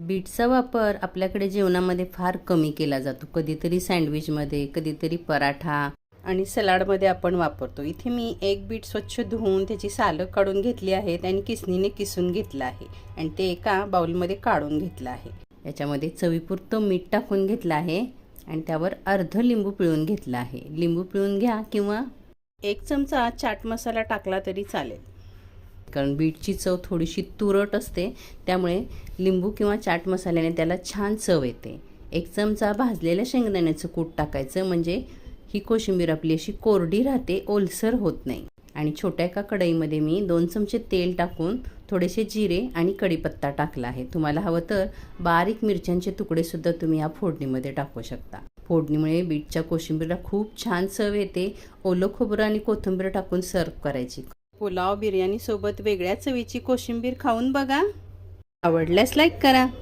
बीटचा वापर आपल्याकडे जेवणामध्ये फार कमी केला जातो. कधीतरी सँडविचमध्ये, कधीतरी पराठा आणि सलाडमध्ये आपण वापरतो. इथे मी एक बीट स्वच्छ धुवून त्याची सालं काढून घेतली आहेत आणि किसणीने किसून घेतलं आहे आणि ते एका बाउलमध्ये काढून घेतलं आहे. याच्यामध्ये चवीपुरतं मीठ टाकून घेतलं आहे आणि त्यावर अर्ध लिंबू पिळून घेतलं आहे. लिंबू पिळून घ्या किंवा 1 चमचा चाट मसाला टाकला तरी चालेल, कारण बीटची चव थोडीशी तुरट असते, त्यामुळे लिंबू किंवा चाट मसाल्याने त्याला छान चव येते. 1 चमचा भाजलेल्या शेंगदाण्याचं कूट टाकायचं, म्हणजे ही कोशिंबीर आपली अशी कोरडी राहते, ओलसर होत नाही. आणि छोट्या एका कढईमध्ये मी 2 चमचे तेल टाकून थोडेसे जिरे आणि कढीपत्ता टाकला आहे. तुम्हाला हवं तर बारीक मिरच्यांचे तुकडेसुद्धा तुम्ही या फोडणीमध्ये टाकू शकता. फोडणीमुळे बीटच्या कोशिंबीरला खूप छान चव येते. ओलं खोबरं आणि कोथिंबीर टाकून सर्व करायची. पुलाव बिर्याणी सोबत वेगळ्या चवीची कोशिंबीर खाऊन बघा. आवडल्यास लाईक करा.